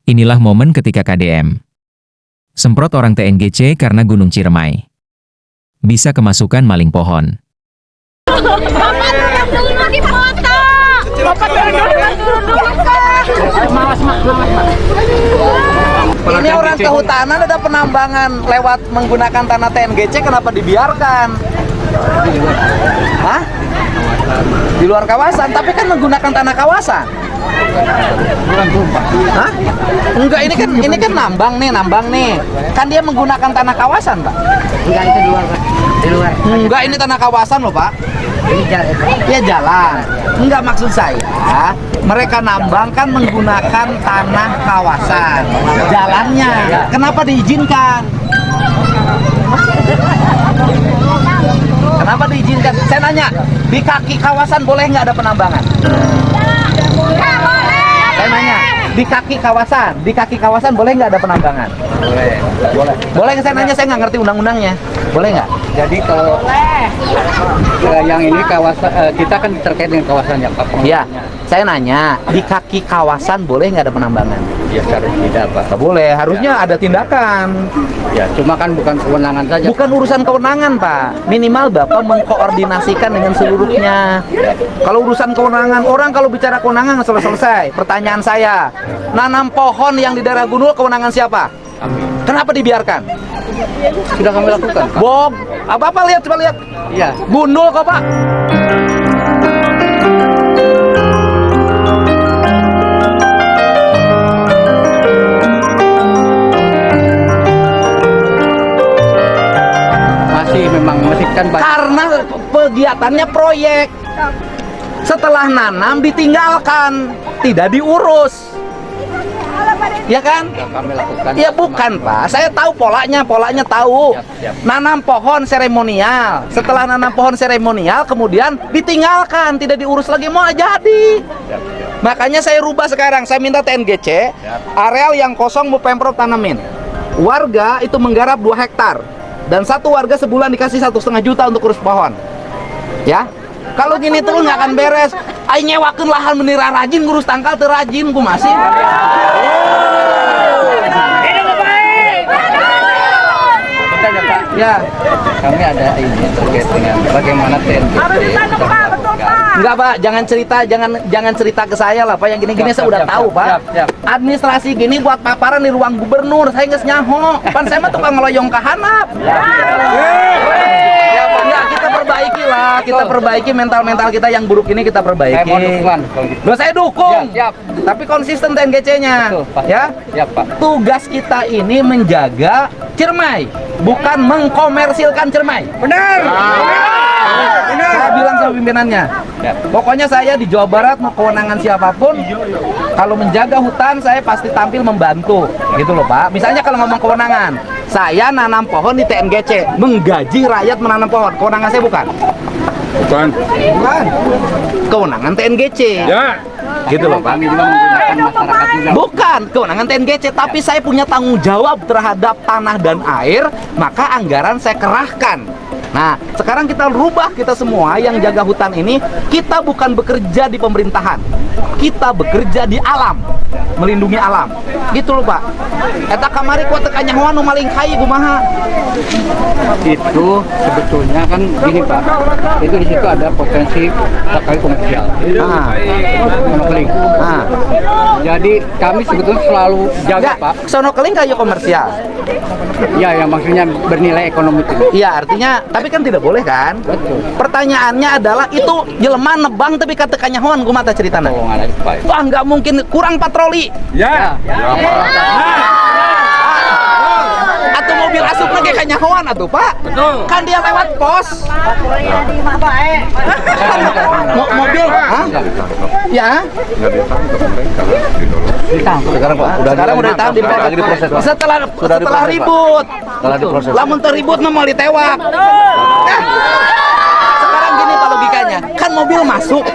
Inilah momen ketika KDM semprot orang TNGC karena Gunung Ciremai. Bisa kemasukan maling pohon. Ini orang kehutanan ada penambangan lewat menggunakan tanah TNGC, kenapa dibiarkan? Hah? Di luar kawasan, tapi kan menggunakan tanah kawasan. Hah? Enggak, ini kan nambang nih. Kan dia menggunakan tanah kawasan, Pak. Enggak, itu di luar. Enggak, ini tanah kawasan loh, Pak. Ini jalan. Ya jalan. Enggak, maksud saya, mereka nambang kan menggunakan tanah kawasan. Jalannya, kenapa diizinkan? Kenapa diizinkan? Saya nanya, di kaki kawasan boleh nggak ada penambangan? Saya nanya, di kaki kawasan boleh nggak ada penambangan? Boleh. Boleh nggak? Saya nanya, saya nggak ngerti undang-undangnya. Boleh nggak? Jadi kalau yang ini kawasan kita kan terkait dengan kawasan yang Pak. Iya, saya nanya, di kaki kawasan boleh nggak ada penambangan? Ya seharusnya tidak, Pak. Nggak boleh, harusnya ada tindakan. Ya, cuma kan bukan kewenangan saja. Bukan urusan kewenangan, Pak. Minimal Bapak mengkoordinasikan dengan seluruhnya. Kalau urusan kewenangan, orang kalau bicara kewenangan selesai. Pertanyaan saya, nanam pohon yang di daerah gunung kewenangan siapa? Kenapa dibiarkan? Sudah kami lakukan, Pak. Bob, apa lihat, coba lihat. Iya. Gundul kok, Pak. Masih kan banyak. Karena kegiatannya proyek. Setelah nanam ditinggalkan, tidak diurus. Ya kan? Sudah kami lakukan. Ya bukan, Pak. Saya tahu polanya tahu. Siap. Nanam pohon seremonial. Setelah nanam pohon seremonial, kemudian ditinggalkan, tidak diurus lagi, mau jadi. Siap. Makanya saya rubah sekarang. Saya minta TNGC, areal yang kosong mau Pemprov tanamin. Warga itu menggarap 2 hektar. Dan satu warga sebulan dikasih 1,5 juta untuk urus pohon. Ya. Kalau gini terus nggak akan beres. Ayo nyewakeun lahan menira rajin ngurus tangkal teu rajin ku masih. Makanya, Pak, Ya. kami ada ini terkait dengan bagaimana TNGC. Enggak, Pak, jangan cerita ke saya lah, Pak. Yang gini-gini saya udah tahu, Pak. Siap. Administrasi gini buat paparan di ruang gubernur, saya nggak nyaho. Pan saya mah tukang ngeloyong ke hanap. Ya, kita perbaiki mental kita yang buruk ini, kita perbaiki. Saya mau dukungan kalau gitu. Loh, saya dukung. Siap. Tapi konsisten TNGC-nya. Betul, Pak. Ya. Siap, Pak. Tugas kita ini menjaga Ciremai, bukan mengkomersilkan Ciremai. Benar. Saya bilang sama pimpinannya, pokoknya saya di Jawa Barat mau kewenangan siapapun, kalau menjaga hutan saya pasti tampil membantu, gitu loh, Pak. Misalnya kalau ngomong kewenangan, saya nanam pohon di TNGC, menggaji rakyat menanam pohon, kewenangan saya bukan. Bukan. Kewenangan TNGC. Ya. Gitu loh, Pak. Kami juga menggunakan masyarakat juga. Bukan kewenangan TNGC, tapi saya punya tanggung jawab terhadap tanah dan air, maka anggaran saya kerahkan. Nah, sekarang kita rubah, kita semua yang jaga hutan ini, kita bukan bekerja di pemerintahan. Kita bekerja di alam, melindungi alam. Gitu loh, Pak. Eta kamari kuat teka nyahoan nu maling kai kumaha. Itu sebetulnya kan gini, Pak. Itu di situ ada potensi sekali komersial. Monokeling. Nah, Jadi kami sebetulnya selalu jaga, enggak, Pak. sono keling kayu komersial. Ya, yang maksudnya bernilai ekonomi itu. Iya, artinya, tapi kan tidak boleh kan? Betul. Pertanyaannya atuh itu jelema nebang tapi kata kanyahoan kumaha ceritana. Oh, nggak ada, Pak. Wah, nggak mungkin, kurang patroli. Ya. Atau mobil asupna ge kanyahoan atuh, Pak. Betul. Kan dia lewat pos. Mobil, hah? Ya. Sekarang, Pak, Sekarang udah ditahan lagi diproses, Pak. Setelah diproses, ribut. Setelah diproses. Lamun terribut mah mau ditewak. Sekarang gini Pak logikanya, kan mobil masuk,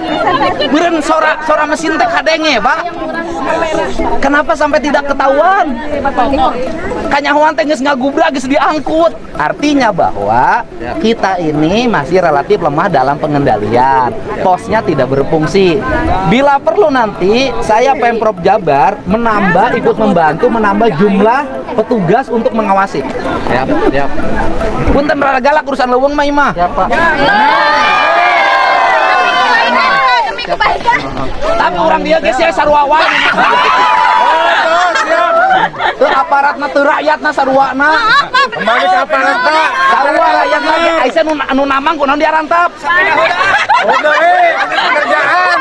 beren sora mesin teh kadenge, Bang. Kenapa sampai tidak ketahuan? Kanyahoan teh geus ngagubrak, geus diangkut. Artinya bahwa kita ini masih relatif lemah dalam pengendalian. Posnya tidak berfungsi. Bila perlu nanti saya Pemprov Jabar ikut membantu menambah jumlah petugas untuk mengawasi. Siap. Punten rada galak urusan leuweung mah imah. Siap, Pak. Demi kebaikan. Tapi orang dia geus saya saruawan. Teu aparatna teu rakyatna saruana. Kembali ke aparat, Pak. Sarua rakyat lagi Aisyah nu namang kunaon diarantap. Udah, pekerjaan.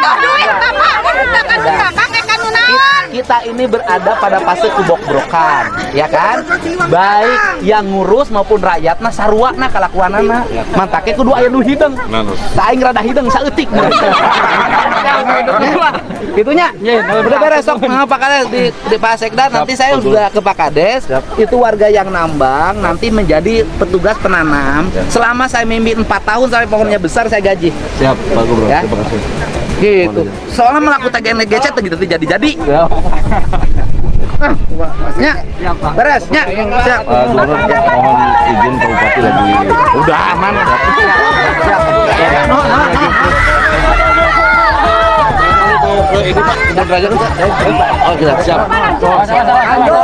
Kita ini berada pada fase kubok-brokan, ya kan? Baik yang ngurus maupun rakyatna saruana kalakuanana. Mantake kudu aya nu hideung. Tah aing rada hideung saeutik. Itunya. Udah beres sok Pak Kades di Pak Sekda, nanti saya sudah ke Pak Kades. Itu warga yang nambang nanti menjadi petugas penanam. Selama saya mimpin 4 tahun sampai pohonnya besar saya gaji. Siap, Pak Gubernur. Ya. Terima kasih. Gitu. Soalnya melakukan TGNGC gitu jadi. Nya, beres, nya. Siap. Pak Gubernur, mohon izin Pak Bupati lagi. Udah aman. Siap. Ini Pak, mau derajat Pak. Oh, kita siap. Aduh.